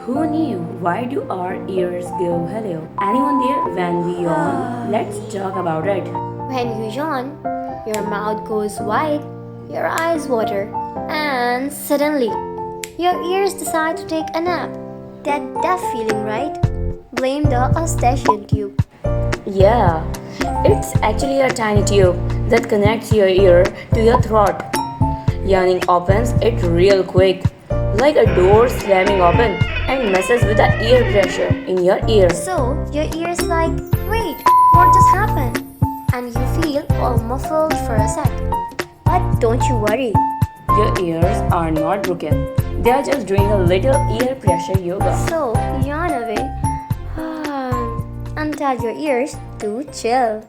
Who knew? Why do our ears go hello? Anyone there when we yawn? Let's talk about it. When you yawn, your mouth goes wide, your eyes water, and suddenly, your ears decide to take a nap. That deaf feeling, right? Blame the eustachian tube. Yeah, it's actually a tiny tube that connects your ear to your throat. Yawning opens it real quick, like a door slamming open, and messes with the ear pressure in your ear. So, your ears like, wait, what just happened? And you feel all muffled for a sec. But don't you worry. Your ears are not broken. They are just doing a little ear pressure yoga. So, yawn away and tell your ears to chill.